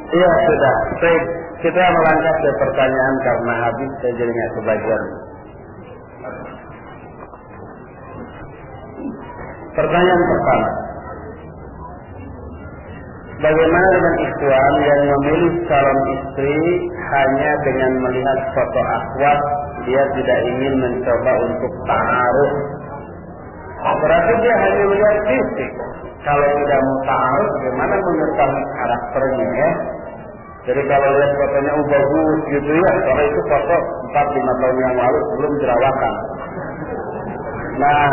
Iya sudah. Baik, kita melangkah ke pertanyaan karena habis saya jadi nggak kebagian. Pertanyaan pertama. Bagaimana dengan ikhwan yang memilih calon istri hanya dengan melihat foto akhwat, dia tidak ingin mencoba untuk ta'aruf? Berarti dia hanya melihat fisik. Kalau tidak mau ta'aruf, bagaimana mengetahui karakternya ya? Jadi kalau lihat fotonya bagus gitu ya, karena itu foto 4-5 tahun yang lalu sebelum jerawatan. Nah,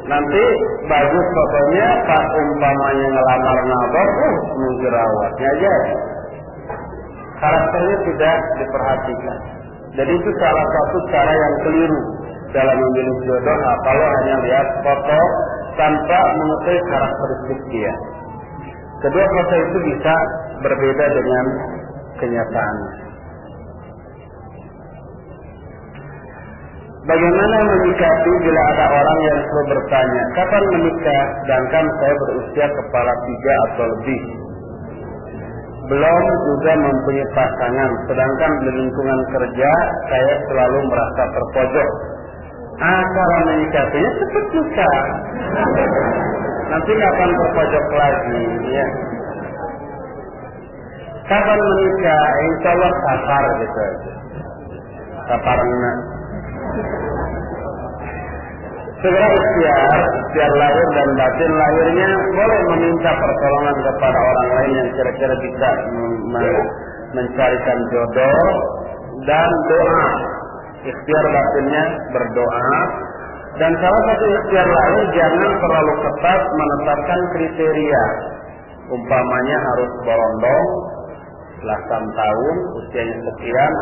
nanti bagus fotonya pas umpamanya ngelamar nabok, jerawatnya aja. Karakternya tidak diperhatikan. Jadi itu salah satu cara yang keliru dalam memilih jodoh. Kalau hanya lihat foto tanpa mengetahui karakteristik dia. Kedua, foto itu bisa berbeda dengan kenyataan. Bagaimana menyikapi bila ada orang yang selalu bertanya, kapan menikah, sedangkan saya berusia kepala 3 atau lebih. Belum juga mempunyai pasangan, sedangkan di lingkungan kerja saya selalu merasa terpojok. Cara menyikapinya cepat nikah. Nanti kapan terpojok lagi, ya. Kapan menikah, insya Allah sabar gitu aja. Sabarnya. Segera ikhtiar lahir dan batin. Lahirnya boleh meminta pertolongan kepada orang lain yang kira-kira bisa mencarikan jodoh, dan doa. Ikhtiar batinnya berdoa. Dan salah satu ikhtiar lahir jangan terlalu ketat menetapkan kriteria. Umpamanya harus berondong, belasan tahun, usianya sekian,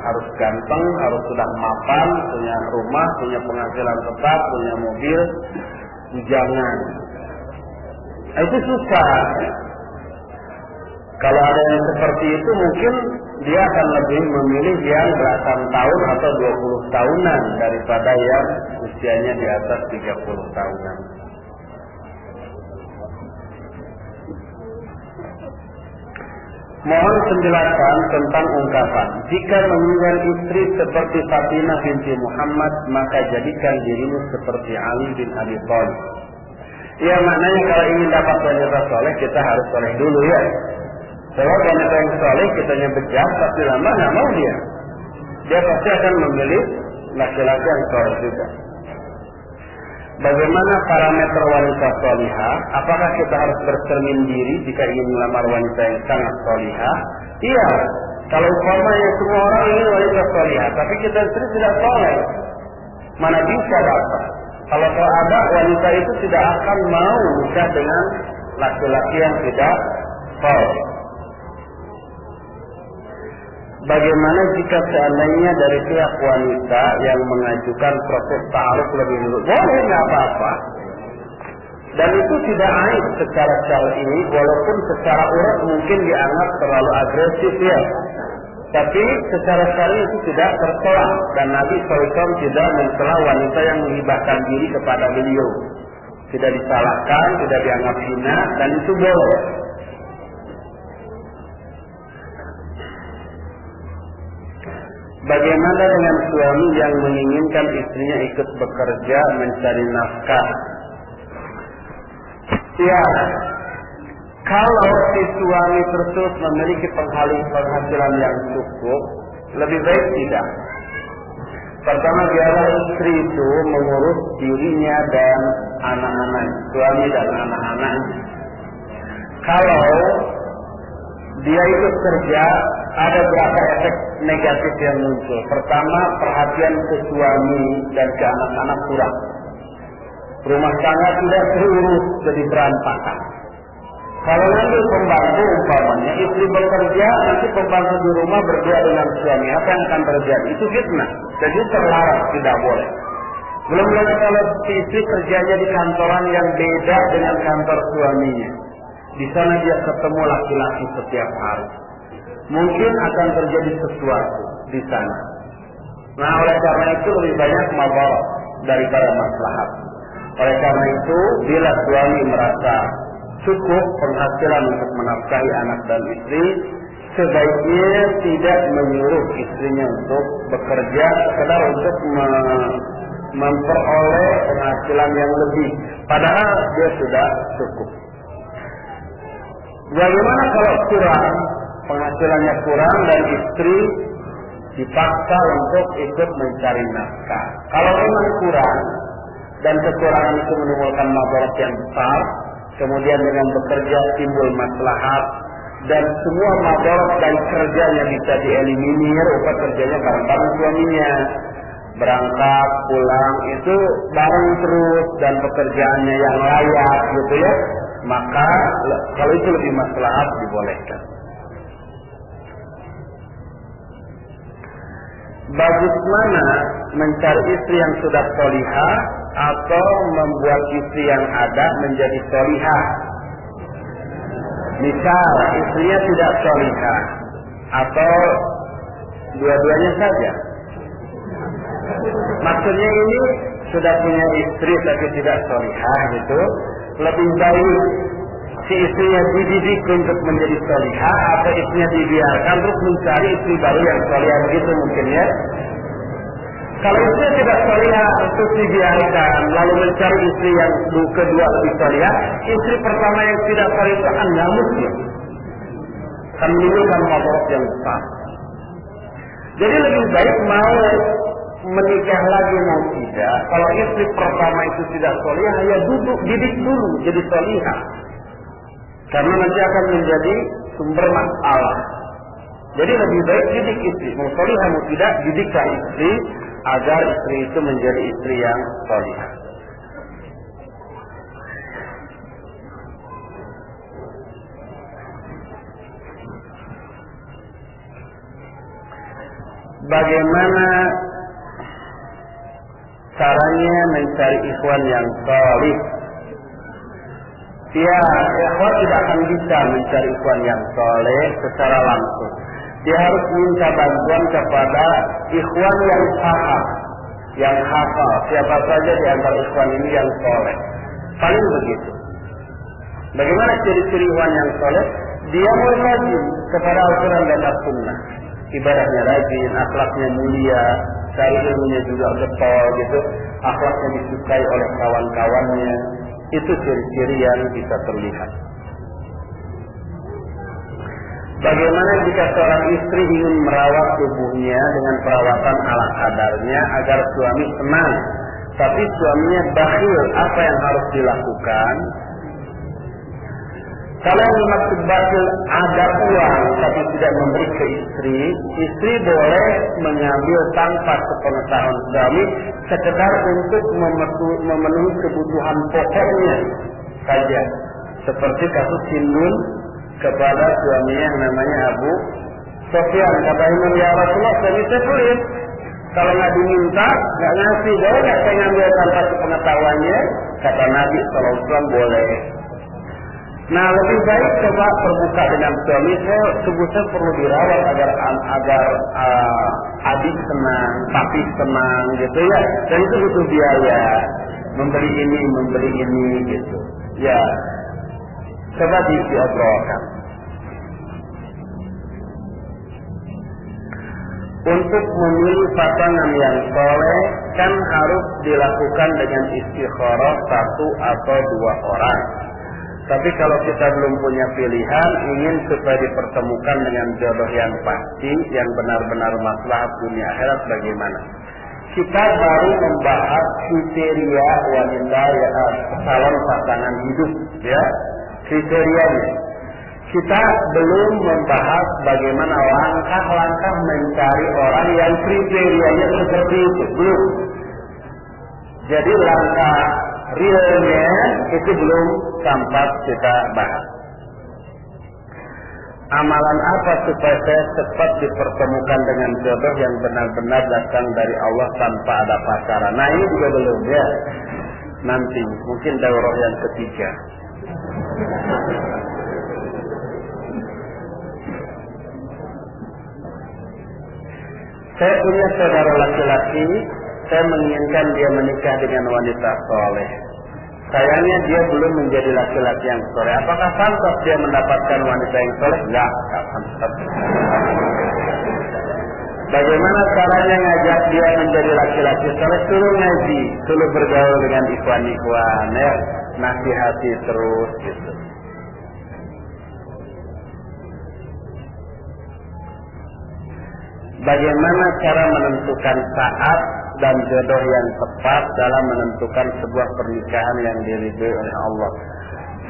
harus ganteng, harus sudah mapan, punya rumah, punya penghasilan tetap, punya mobil. Jangan. Itu susah. Kalau ada yang seperti itu, mungkin dia akan lebih memilih yang belasan tahun atau 20 tahunan daripada yang usianya di atas 30 tahunan. Mohon penjelasan tentang ungkapan, jika menginginkan istri seperti Fatimah binti Muhammad, maka jadikan dirimu seperti Ali bin Abi Thalib. Ya, maknanya kalau ingin dapat wanita soleh, kita harus soleh dulu ya. Kalau wanita yang soleh kitanya bejat, tapi lama nggak mau dia pasti akan memilih laki-laki yang soleh juga. Bagaimana parameter wanita solihah? Apakah kita harus bercermin diri jika ingin melamar wanita yang sangat solihah? Iya, kalau umpamanya semua orang ingin wanita solihah, tapi kita sendiri tidak soleh, mana bisa dapat? Kalau ada wanita itu tidak akan mau nikah dengan laki-laki yang tidak soleh. Bagaimana jika seandainya dari pihak wanita yang mengajukan proses ta'aruf lebih dulu? Boleh, nggak apa-apa. Dan itu tidak aib secara syar'i, walaupun secara urut mungkin dianggap terlalu agresif ya. Tapi secara syar'i itu tidak tercela, dan Nabi SAW tidak mencela wanita yang menghibahkan diri kepada beliau. Tidak disalahkan, tidak dianggap hina, dan itu boleh. Bagaimana dengan suami yang menginginkan istrinya ikut bekerja mencari nafkah? Ya, kalau si suami terus memiliki penghasilan yang cukup, lebih baik tidak. Pertama, biarlah istri itu mengurus dirinya dan anak-anak, suami dan anak-anaknya. Kalau dia ikut kerja, ada beberapa efek negatif yang muncul. Pertama, perhatian ke suami dan ke anak-anak kurang. Rumah tangga tidak terurus, jadi berantakan. Kalau nanti pembantu umpamanya, istri bekerja, nanti pembantu di rumah berdua dengan suami, apa yang akan terjadi? Itu fitnah. Jadi terlarang, tidak boleh. Belum lagi kalau istri kerjanya di kantoran yang beda dengan kantor suaminya. Di sana dia ketemu laki-laki setiap hari. Mungkin akan terjadi sesuatu di sana. Nah, oleh karena itu lebih banyak mabarak daripada maslahat. Oleh karena itu, bila suami merasa cukup penghasilan untuk menafkahi anak dan istri, sebaiknya tidak menyuruh istrinya untuk bekerja sekedar untuk memperoleh penghasilan yang lebih, padahal dia sudah cukup. Bagaimana kalau kurang, penghasilannya kurang dan istri dipaksa untuk ikut mencari nafkah? Kalau memang kurang dan kekurangan itu menimbulkan madarat yang besar, kemudian dengan bekerja timbul maslahat dan semua madarat dari kerjanya bisa dieliminir, kerjanya bareng-bareng suaminya, berangkat pulang itu bareng terus dan pekerjaannya yang layak gitu ya, maka kalau itu lebih maslahat dibolehkan. Bagus mana mencari istri yang sudah sholihah atau membuat istri yang ada menjadi sholihah? Misal istrinya tidak sholihah atau dua-duanya saja. Maksudnya ini sudah punya istri tapi tidak sholihah gitu, lebih baik si istrinya dididik untuk menjadi sholihah atau istrinya dibiarkan terus mencari istri baru yang sholihah, begitu mungkin ya. Kalau istrinya tidak sholihah terus dibiarkan lalu mencari istri yang kedua lebih sholihah, istri pertama yang tidak sholihah itu angamut ya, akan menimbulkan madarat yang besar. Jadi lebih baik mau menikah lagi mau tidak, kalau istri pertama itu tidak sholihah ya duduk didik dulu jadi sholihah, karena nanti akan menjadi sumber masalah. Jadi lebih baik didik istri, mau sholihah mau tidak, didiklah istri agar istri itu menjadi istri yang sholihah. Bagaimana caranya mencari ikhwan yang sholih? Ya, ikhwan tidak akan bisa mencari ikhwan yang sholih secara langsung. Dia harus minta bantuan kepada ikhwan yang paham, yang hafal siapa saja di antara ikhwan ini yang sholih. Paling begitu. Bagaimana ciri-ciri ikhwan yang sholih? Dia mulai rajin kepada Al-Quran dan As-Sunnah, ibadahnya rajin, akhlaknya mulia, cari ilmunya juga getol gitu, akhlaknya disukai oleh kawan-kawannya. Itu ciri-ciri yang bisa terlihat. Bagaimana jika seorang istri ingin merawat tubuhnya dengan perawatan ala kadarnya agar suami senang, tapi suaminya bakhil, apa yang harus dilakukan? Kalau yang maksud bakhil ada uang tapi tidak memberi ke istri, istri boleh mengambil tanpa sepengetahuan suami sekedar untuk memenuhi kebutuhan pokoknya saja. Seperti kasus Hindun kepada suaminya yang namanya Abu Sofyan. Kata Hindun, ya Rasulullah, suami saya sulit, kalau nggak diminta nggak ngasih, boleh nggak saya ngambil tanpa sepengetahuannya? Kata Nabi SAW, boleh. Nah, lebih baik coba terbuka dengan suami, tubuh saya perlu dirawat agar adik senang, papi senang gitu ya. Dan itu butuh biaya, membeli ini gitu. Ya, coba diobrolkan. Untuk memilih pasangan yang soleh kan harus dilakukan dengan istikharah 1 atau 2 orang. Tapi kalau kita belum punya pilihan, ingin supaya dipertemukan dengan jodoh yang pasti, yang benar-benar maslahat dunia akhirat, bagaimana? Kita baru membahas kriteria wanita ya, calon pasangan hidup, ya, kriterianya. Kita belum membahas bagaimana langkah-langkah mencari orang yang kriterianya seperti itu, belum. Jadi langkah realnya itu belum sempat kita bahas. Amalan apa supaya saya cepat dipertemukan dengan jodoh yang benar-benar datang dari Allah tanpa ada pacaran? Nah, ini juga belum ya. Nanti mungkin daurah yang ketiga. Saya punya saudara laki-laki, saya menginginkan dia menikah dengan wanita soleh. sayangnya dia belum menjadi laki-laki yang soleh. Apakah pantas dia mendapatkan wanita yang soleh? Enggak pantas. Bagaimana caranya ngajak dia menjadi laki-laki soleh? Suruh ngaji, suruh bergaul dengan ikhwan-ikhwan, ya, nasihati terus gitu. Bagaimana cara menentukan saat dan jodoh yang tepat dalam menentukan sebuah pernikahan yang diridhoi oleh Allah?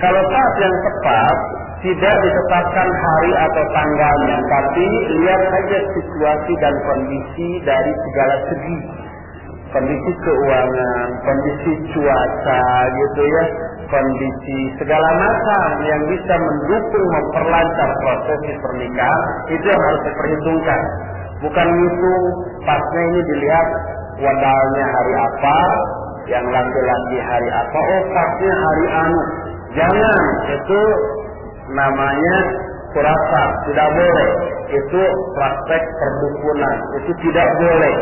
Kalau saat yang tepat tidak ditetapkan hari atau tanggalnya, tapi lihat saja situasi dan kondisi dari segala segi. Kondisi keuangan, kondisi cuaca gitu ya, kondisi segala macam yang bisa mendukung memperlancar prosesi pernikahan, itu yang harus diperhitungkan. Bukan ngitung pasnya ini dilihat wadalnya hari apa, yang laki-laki hari apa, oh pasnya hari anu. Jangan, itu namanya kurasa, tidak boleh. Itu praktek perdukunan, itu tidak boleh.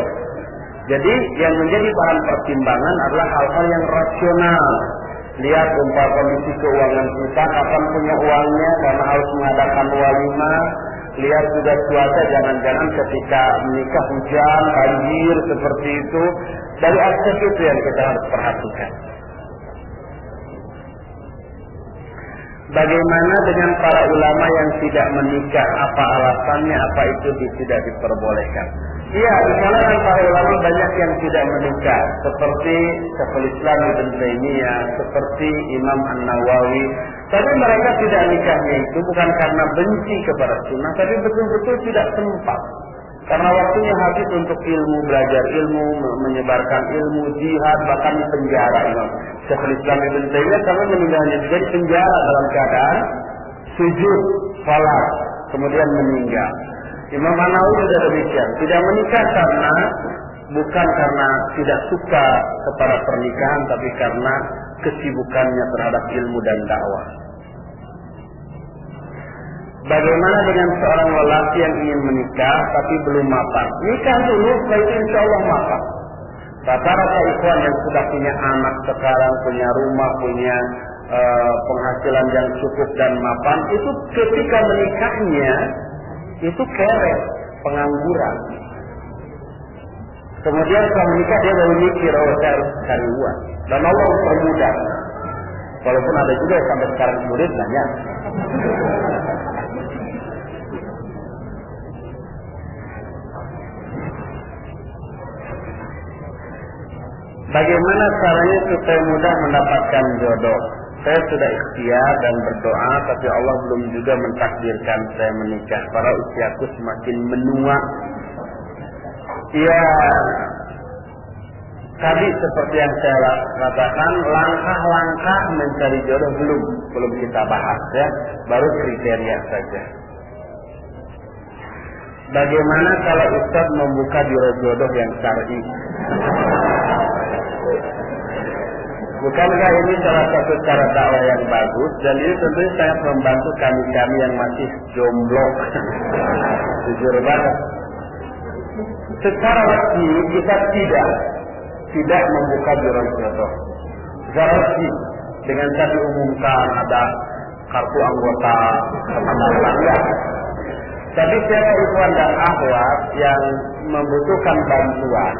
Jadi yang menjadi bahan pertimbangan adalah hal-hal yang rasional. Lihat umpama kondisi keuangan kita, kapan punya uangnya karena harus mengadakan walimah. Lihat juga cuaca, jangan-jangan ketika menikah hujan, banjir seperti itu. Dari aspek itu yang kita harus perhatikan. Bagaimana dengan para ulama yang tidak menikah? Apa alasannya? Apa itu tidak diperbolehkan? Iya, di kalangan para ulama banyak yang tidak menikah, seperti Syekhul Islam Ibnu Taimiyah, seperti Imam An-Nawawi. Tapi mereka tidak nikahnya itu bukan karena benci kepada sunnah, tapi betul-betul tidak sempat. Karena waktunya habis untuk ilmu, belajar ilmu, menyebarkan ilmu, jihad, bahkan di penjara. Syekhul Islam Ibnu Taimiyah karena meninggalnya juga di penjara dalam keadaan sujud, salat, kemudian meninggal. Imam An-Nawawi juga demikian, tidak menikah karena bukan karena tidak suka kepada pernikahan, tapi karena kesibukannya terhadap ilmu dan dakwah. Bagaimana dengan seorang lelaki yang ingin menikah tapi belum mapan? Nikah dulu, setelah itu insya Allah mapan. Rata-rata ikhwan yang sudah punya anak sekarang, punya rumah, punya penghasilan yang cukup dan mapan, itu ketika menikahnya itu kere, pengangguran. Kemudian setelah menikah dia baru mikir, oh saya harus cari uang. Dan Allah mempermudah. Walaupun ada juga yang sampai sekarang murid banyak. Bagaimana caranya supaya mudah mendapatkan jodoh? Saya sudah ikhtiar dan berdoa, tapi Allah belum juga mentakdirkan saya menikah. Para usiaku semakin menua. Ya, tadi seperti yang saya katakan, langkah-langkah mencari jodoh belum kita bahas ya, baru kriteria saja. Bagaimana kalau Ustaz membuka biro jodoh yang syar'i? Bukankah ini salah satu cara dakwah yang bagus, dan ini tentunya sangat membantu kami-kami yang masih jomblo. Jujur banget. Secara resmi kita tidak membuka biro jodoh. Secara resmi dengan tadi umumkan ada kartu anggota teman-teman ya. Tapi siapa ikhwan dan akhwat yang membutuhkan bantuan,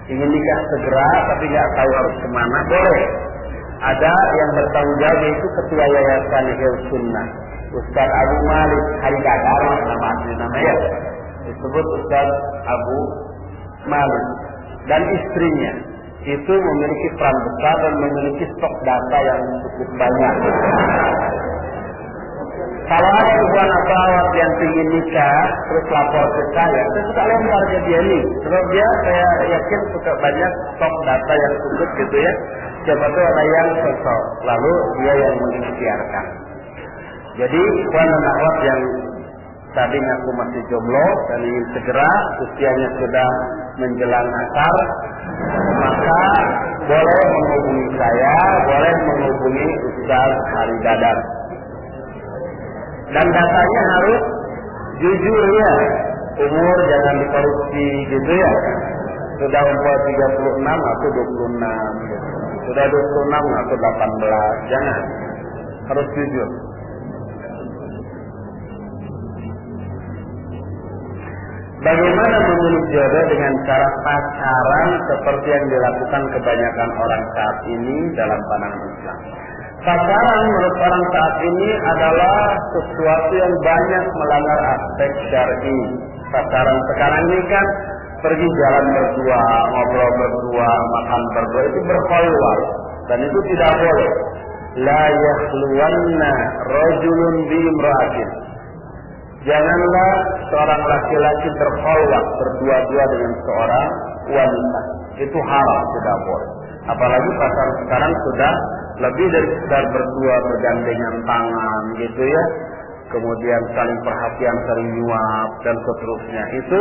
ingin nikah segera tapi nggak tahu harus kemana, boleh. Ada yang bertanggung jawab, yaitu ketua yayasan Ihya Sunnah, Ustaz Abu Malik Haridadar, nama asli namanya disebut Ustaz Abu Malik, dan istrinya itu memiliki peran besar dan memiliki stok data yang cukup banyak. Kalau ada ikhwan akhwat yang ingin nikah terus lapor ke saya suka lempar ke dia nih. Terus dia, saya yakin suka banyak stok data yang cukup gitu ya. Siapa tahu ada yang cocok, lalu dia yang mengikhtiarkan. Jadi ikhwan dan akhwat yang tadi ngaku masih jomblo dan ingin segera, usianya sudah menjelang asar, maka boleh menghubungi saya, boleh menghubungi Ustaz Haridadar. Dan datanya harus jujur ya, umur jangan dikorupsi gitu ya. Sudah umur 36 atau 26 gitu. Sudah 26 atau 18, jangan. Harus jujur. Bagaimana memilih jodoh dengan cara pacaran seperti yang dilakukan kebanyakan orang saat ini dalam pandangan Islam? Pacaran menurut orang saat ini adalah sesuatu yang banyak melanggar aspek syar'i. Pacaran sekarang ini kan pergi jalan berdua, ngobrol berdua, makan berdua, itu berkhulwat dan itu tidak boleh. La yakhluwanna rajulun bi imra'atin. Janganlah seorang laki-laki berkhulwat berdua-dua dengan seorang wanita. Itu haram, tidak boleh. Apalagi pacaran sekarang sudah lebih dari sekedar berdua, bergandengan tangan gitu ya. Kemudian saling perhatian, saling nyuap dan seterusnya. Itu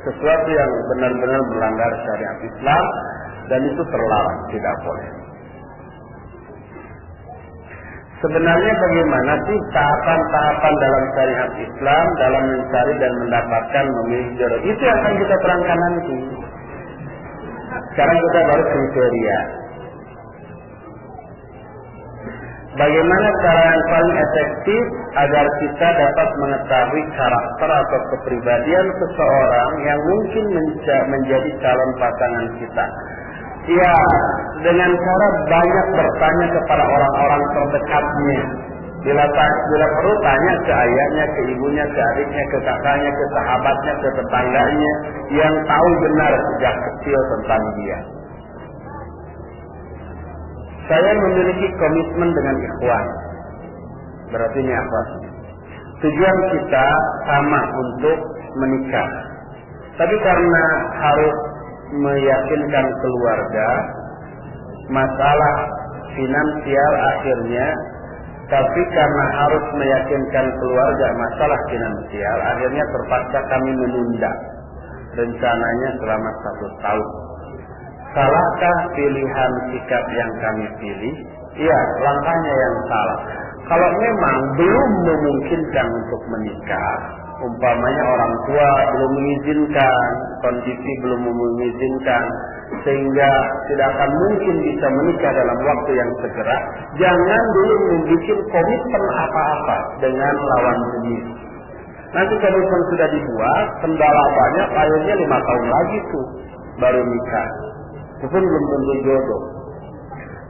sesuatu yang benar-benar melanggar syariat Islam dan itu terlarang, tidak boleh. Sebenarnya bagaimana sih tahapan-tahapan dalam syariat Islam dalam mencari dan mendapatkan memilih jodoh? Itu yang akan kita terangkan nanti. Sekarang kita baru kriteria. Bagaimana cara yang paling efektif agar kita dapat mengetahui karakter atau kepribadian seseorang yang mungkin menjadi calon pasangan kita? Ya, dengan cara banyak bertanya kepada orang-orang terdekatnya. Bila perlu tanya ke ayahnya, ke ibunya, ke adiknya, ke kakaknya, ke sahabatnya, ke tetangganya yang tahu benar sejak kecil tentang dia. Saya memiliki komitmen dengan ikhwan. Berarti ini apa? Tujuan kita sama untuk menikah. Tapi karena harus meyakinkan keluarga, masalah finansial akhirnya, tapi karena harus meyakinkan keluarga masalah finansial, akhirnya terpaksa kami menunda rencananya selama 1 tahun. Salahkah pilihan sikap yang kami pilih? Iya, langkahnya yang salah. Kalau memang belum memungkinkan untuk menikah, umpamanya orang tua belum mengizinkan, kondisi belum mengizinkan, sehingga tidak akan mungkin bisa menikah dalam waktu yang segera, jangan dulu membuat komitmen apa-apa dengan lawan jenis. Nanti komitmen sudah dibuat, kendala banyak, akhirnya 5 tahun lagi tuh baru nikah. Itu pun belum tentu jodoh.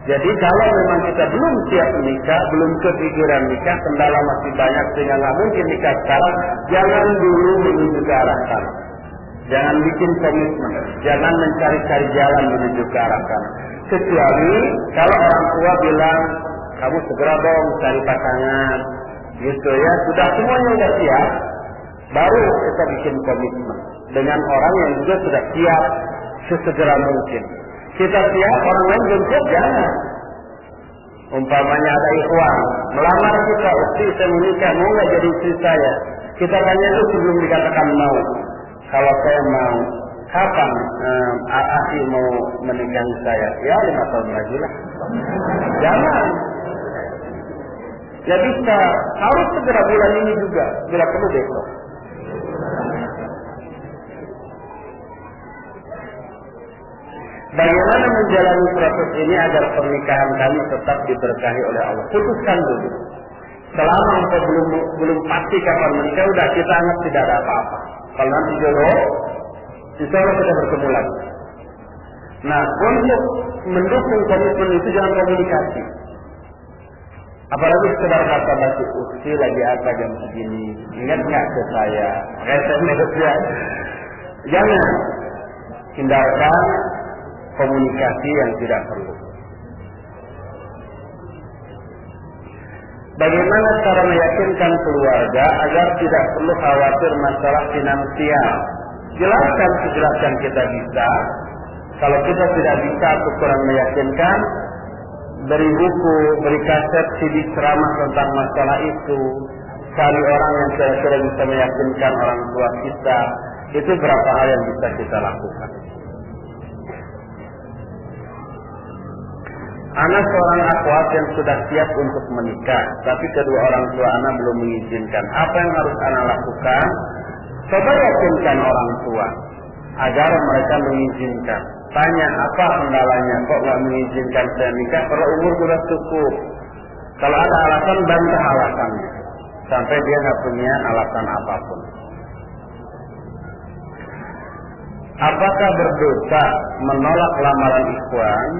Jadi kalau memang kita belum siap menikah, belum kepikiran nikah, kendala masih banyak sehingga nggak mungkin nikah sekarang, jangan dulu menuju ke arah sana. Jangan bikin komitmen, jangan mencari-cari jalan menuju ke arah sana. Kecuali kalau orang tua bilang, kamu segera dong cari pasangan, gitu ya, sudah semuanya sudah siap, baru kita bikin komitmen dengan orang yang juga sudah siap sesegera mungkin. Kita siap, orang lain belum siap, jangan. Umpamanya ada ikhwan melamar kita, istri saya menikah, mau nggak jadi istri saya? Kita tanya itu sebelum dikatakan mau. Kalau saya mau, kapan Ahi mau menikahi saya? Ya 5 tahun lagi lah. Jangan. Ya bisa, harus segera bulan ini juga, bila perlu besok. Bagaimana menjalani proses ini agar pernikahan kami tetap diberkahi oleh Allah? Putuskan dulu. Selama engkau belum pasti kapan menikah, udah kita anggap tidak ada apa-apa. Kalau nanti jodoh, insya Allah kita bertemu lagi. Nah, untuk mendukung komitmen itu jangan komunikasi. Apalagi sekedar kata basi, uksi lagi apa jam segini, ingat nggak ke saya? SMS ya. Jangan hindarkan komunikasi yang tidak perlu. Bagaimana cara meyakinkan keluarga agar tidak perlu khawatir masalah finansial? Jelaskan sejelaskan kita bisa. Kalau kita tidak bisa atau kurang meyakinkan, beri buku, beri kaset, CD ceramah tentang masalah itu. Cari orang yang kira-kira bisa meyakinkan orang tua kita. Itu berapa hal yang bisa kita lakukan. Anak seorang akhwat yang sudah siap untuk menikah, tapi kedua orang tua anak belum mengizinkan. Apa yang harus anak lakukan? Coba yakinkan orang tua agar mereka mengizinkan. Tanya apa kendalanya, kok nggak mengizinkan saya nikah? Kalau umur sudah cukup. Kalau ada alasan, bantah alasannya sampai dia nggak punya alasan apapun. Apakah berdosa menolak lamaran ikhwan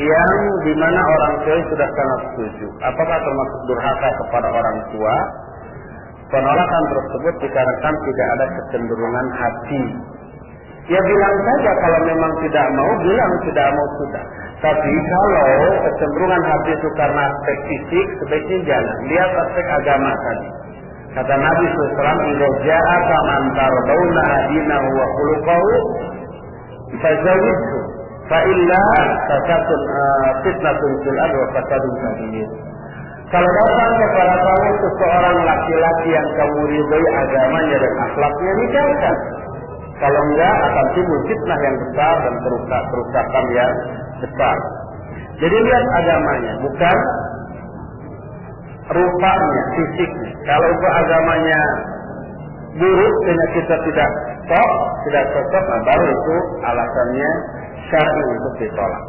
yang dimana orang tua sudah sangat setuju? Apakah termasuk durhaka kepada orang tua? Penolakan tersebut dikarenakan tidak ada kecenderungan hati. Ya bilang saja kalau memang tidak mau, bilang tidak mau sudah. Tapi kalau kecenderungan hati itu karena aspek fisik, sebaiknya jangan. Lihat aspek agama tadi. Kata Nabi SAW, "Idza ja'aka man tardawna dinahu wa khuluquhu fazawwijhu, fa illa fatatun fitnatun fil ardi wa fasadun kabir." Kalau datang kepada kamu seseorang laki-laki yang kamu ridhoi agamanya dan akhlaknya, nikahkan. Kalau enggak akan timbul fitnah yang besar dan kerusakan yang besar. Jadi lihat agamanya, bukan rupanya, fisiknya. Kalau itu agamanya buruk, sehingga kita tidak cocok, nah baru itu alasannya syar'i untuk ditolak.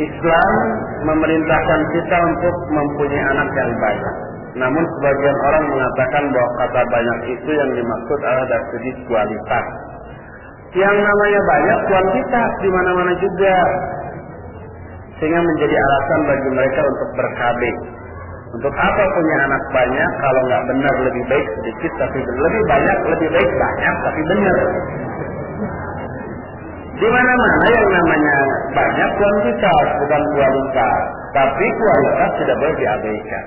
Islam memerintahkan kita untuk mempunyai anak yang banyak. Namun sebagian orang mengatakan bahwa kata banyak itu yang dimaksud adalah dari segi kualitas. Yang namanya banyak, kuantitas di mana-mana juga. Sehingga menjadi alasan bagi mereka untuk ber-KB. Untuk apa punya anak banyak kalau nggak benar lebih baik sedikit tapi lebih banyak, lebih baik banyak tapi benar. Di mana-mana yang namanya banyak kuantitas bukan kualitas, tapi kualitas tidak boleh diabaikan.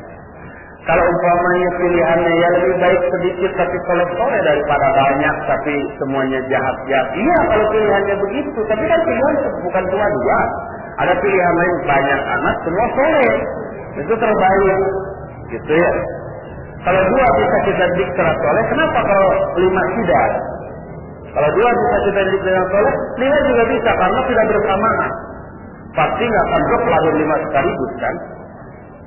Kalau umpamanya pilihannya yang lebih baik sedikit tapi soleh-soleh daripada banyak tapi semuanya jahat-jahat, iya kalau pilihannya begitu. Tapi kan pilihan bukan cuma dua. Ada pilihan lain banyak anak semua soleh, itu terbaik, gitu ya. Kalau dua bisa kita didik secara soleh, kenapa kalau 5 tidak? Kalau 2 bisa kita didik dengan soleh, 5 juga bisa karena tidak bersamaan. Pasti nggak akan lahir 5 sekaligus kan?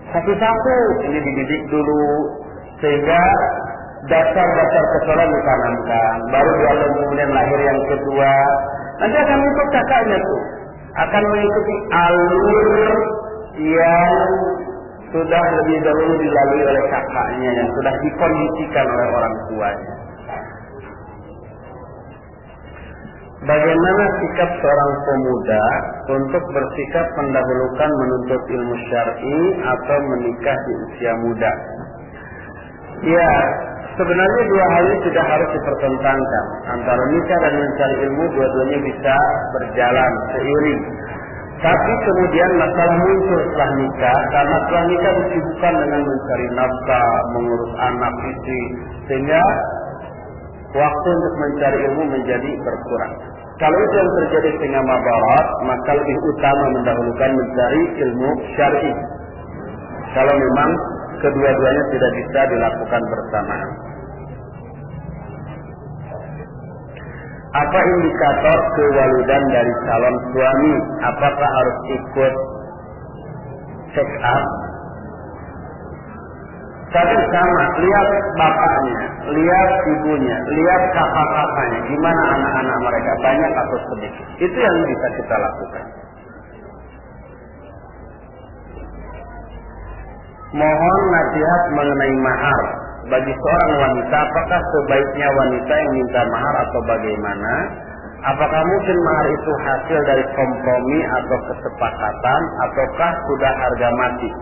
Satu-satu ini dididik dulu sehingga dasar-dasar kesolehan ditanamkan. Baru dia kemudian lahir yang kedua. Nanti akan ikut kakaknya tuh, akan mengikuti alur yang sudah lebih dahulu dilalui oleh kakaknya yang sudah dikondisikan oleh orang tuanya. Bagaimana sikap seorang pemuda untuk bersikap mendahulukan menuntut ilmu syar'i atau menikah di usia muda? Ya, sebenarnya dua hal ini tidak harus dipertentangkan. Antara nikah dan mencari ilmu, dua-duanya bisa berjalan seiring. Tapi kemudian masalah muncul setelah nikah, karena setelah nikah disibukkan dengan mencari nafkah, mengurus anak istri, sehingga waktu untuk mencari ilmu menjadi berkurang. Kalau itu yang terjadi sehingga mabarat, maka lebih utama mendahulukan mencari ilmu syar'i. Kalau memang kedua-duanya tidak bisa dilakukan bersamaan. Apa indikator kewaludan dari calon suami? Apakah harus ikut check up? Tapi sama, lihat bapaknya, lihat ibunya, lihat kakak-kakaknya, gimana anak-anak mereka, banyak atau sedikit. Itu yang bisa kita lakukan. Mohon nasihat mengenai mahar. Bagi seorang wanita, apakah sebaiknya wanita yang minta mahar atau bagaimana? Apakah mungkin mahar itu hasil dari kompromi atau kesepakatan, ataukah sudah harga mati?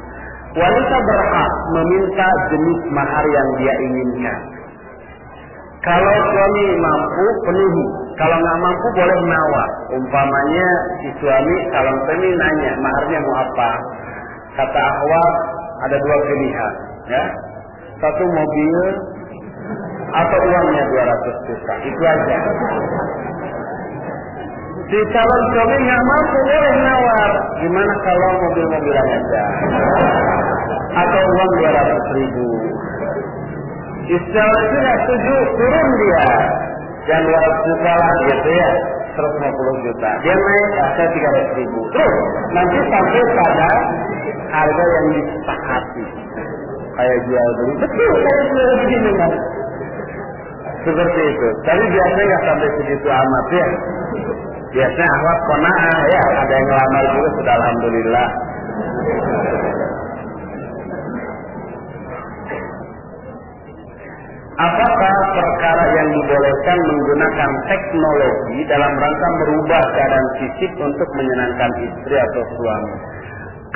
Wanita berhak meminta jenis mahar yang dia inginkan. Kalau suami mampu, penuhi. Kalau nggak mampu, boleh menawar. Umpamanya si suami, calon suami nanya, maharnya mau apa? Kata Ahwat, ada 2 pilihan, ya. 1 mobil atau uangnya 200 juta. Itu aja. Si calon suami nggak mampu, boleh menawar. Gimana kalau mobil-mobilan aja? Atau uang 200.000. Istilahnya tidak setuju, turun dia. Yang 200 juta lah gitu ya, 150 juta. Dia naik saya 300.000. Terus nanti sampai pada harga yang disepakati. Kayak jual beli. Betul, kayak jual begini kan. Seperti itu. Tapi biasanya nggak sampai segitu amat ya. Biasanya akhwat kona'ah ya, ada yang ngelamar juga sudah alhamdulillah. Apakah perkara yang dibolehkan menggunakan teknologi dalam rangka merubah keadaan fisik untuk menyenangkan istri atau suami?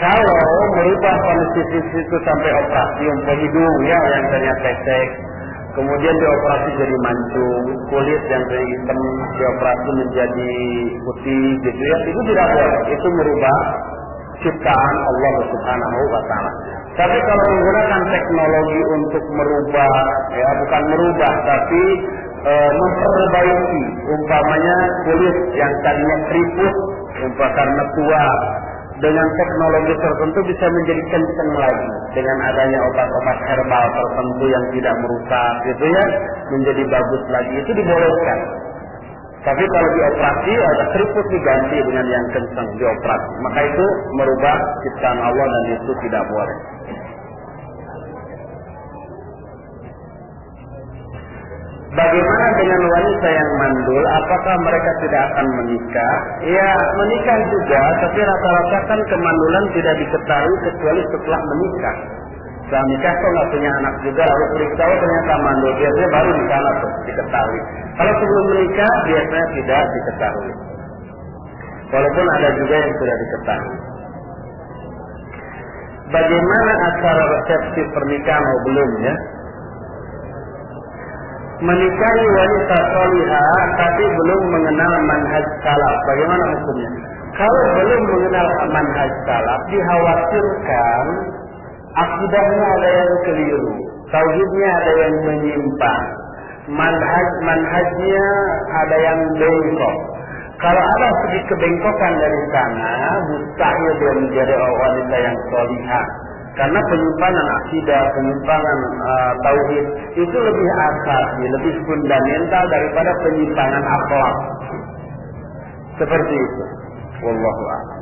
Kalau merubah kondisi fisik itu sampai operasi umpah hidung ya yang tadinya pesek, kemudian dioperasi jadi mancung, kulit yang dari hitam dioperasi menjadi putih gitu ya, itu tidak boleh. Itu merubah ciptaan Allah Subhanahu wa taala. Tapi kalau menggunakan teknologi untuk merubah, ya bukan merubah, tapi memperbaiki, umpamanya kulit yang tadinya keriput, karena tua, dengan teknologi tertentu bisa menjadi kencang lagi. Dengan adanya obat-obat herbal tertentu yang tidak merusak, gitu ya, menjadi bagus lagi. Itu dibolehkan. Tapi kalau dioperasi, ada keriput diganti dengan yang kencang dioperasi. Maka itu merubah ciptaan Allah dan itu tidak boleh. Bagaimana dengan wanita yang mandul? Apakah mereka tidak akan menikah? Ya, menikah juga, tapi rata-rata kan kemandulan tidak diketahui kecuali setelah menikah. Setelah menikah kok nggak punya anak juga, lalu periksa ternyata mandul, biasanya baru di sana tuh diketahui. Kalau sebelum menikah biasanya tidak diketahui. Walaupun ada juga yang sudah diketahui. Bagaimana acara resepsi pernikahan? Oh, belum ya. Menikahi wanita salihah tapi belum mengenal manhaj salaf. Bagaimana hukumnya? Kalau belum mengenal manhaj salaf, dikhawatirkan akidahnya ada yang keliru, tauhidnya ada yang menyimpang, manhajnya ada yang bengkok. Kalau ada sedikit kebengkokan dari sana, mustahil dia menjadi wanita yang salihah. Karena penyimpangan akidah, penyimpangan tauhid itu lebih asasi, lebih fundamental daripada penyimpangan akhlak. Seperti itu. Wallahu a'lam.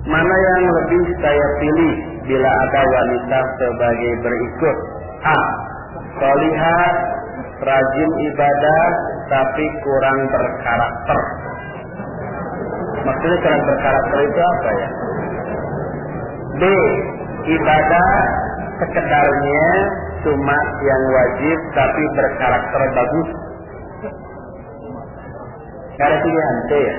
Mana yang lebih saya pilih bila ada wanita sebagai berikut? A. Salihah, rajin ibadah, tapi kurang berkarakter. Maksudnya kurang berkarakter itu apa ya? B. Ibadah sekedarnya, cuma yang wajib tapi berkarakter bagus. Ada pilihan C ya?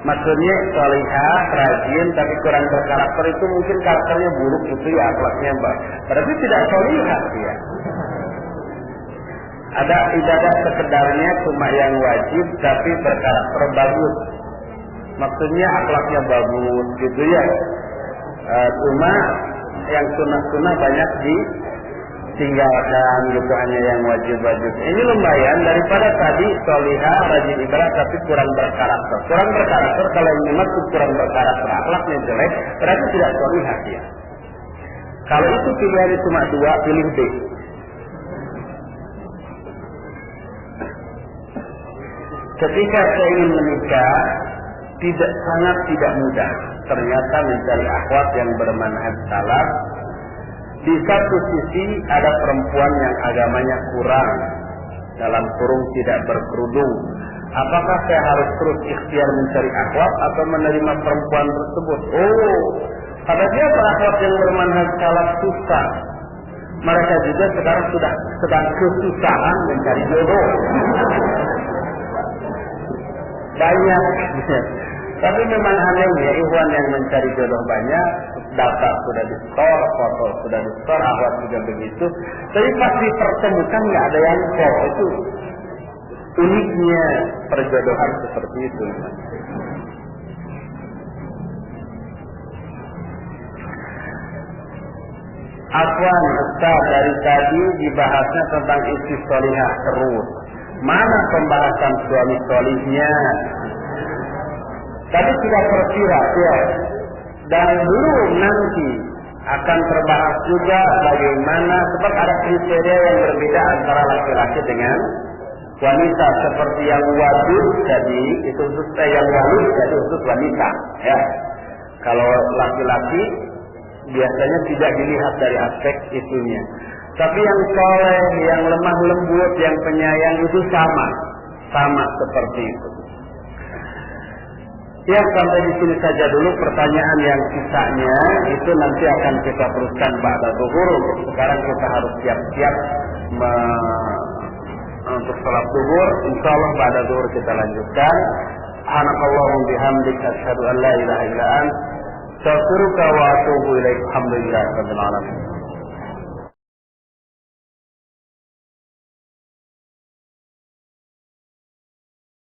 Maksudnya salihah, rajin tapi kurang berkarakter itu mungkin karakternya buruk gitu ya, akhlaknya baik. Berarti tidak salihah ya. Ada ibadah sekedarnya cuma yang wajib tapi berkarakter bagus. Maksudnya akhlaknya bagus gitu ya. Cuma yang sunnah-sunnah banyak ditinggalkan gitu, hanya yang wajib-wajib. Ini lumayan daripada tadi salihah, rajin ibadah tapi kurang berkarakter. Kurang berkarakter kalau yang dimaksud kurang berkarakter akhlaknya jelek, berarti tidak salihah ya. Kalau itu pilihannya cuma dua, pilih B. Ketika saya ingin menikah, sangat tidak mudah. Ternyata mencari akhwat yang bermanhaj salaf. Di satu sisi ada perempuan yang agamanya kurang, dalam kurung tidak berkerudung. Apakah saya harus terus ikhtiar mencari akhwat atau menerima perempuan tersebut? Oh, pada dia akhwat yang bermanhaj salaf susah. Mereka juga sekarang sudah sedang kesusahan mencari jodoh. Banyak, tapi memang anehnya ikhwan yang mencari jodoh banyak, data sudah di store, foto sudah di store, akhwat juga begitu. Tapi pas dipertemukan nggak ada yang kok. Itu uniknya perjodohan seperti itu. Afwan Ustaz, dari tadi dibahasnya tentang istri salihah terus. Mana pembahasan suami salihnya? Tadi sudah tersirat ya. Dan belum nanti akan terbahas juga bagaimana, sebab ada kriteria yang berbeda antara laki-laki dengan wanita seperti yang wadud tadi itu khusus yang walud tadi khusus wanita ya. Kalau laki-laki biasanya tidak dilihat dari aspek itunya. Tapi yang soleh, yang lemah lembut, yang penyayang itu sama seperti itu. Ya, sampai di sini saja dulu pertanyaan yang sisanya itu nanti akan kita teruskan ba'da zuhur. Untuk sekarang kita harus siap-siap untuk salat zuhur. Insyaallah ba'da zuhur kita lanjutkan. Subhanakallahumma bihamdika asyhadu an la ilaha illa anta astaghfiruka wa atubu ilaik. Alhamdulillahirabbil alamin.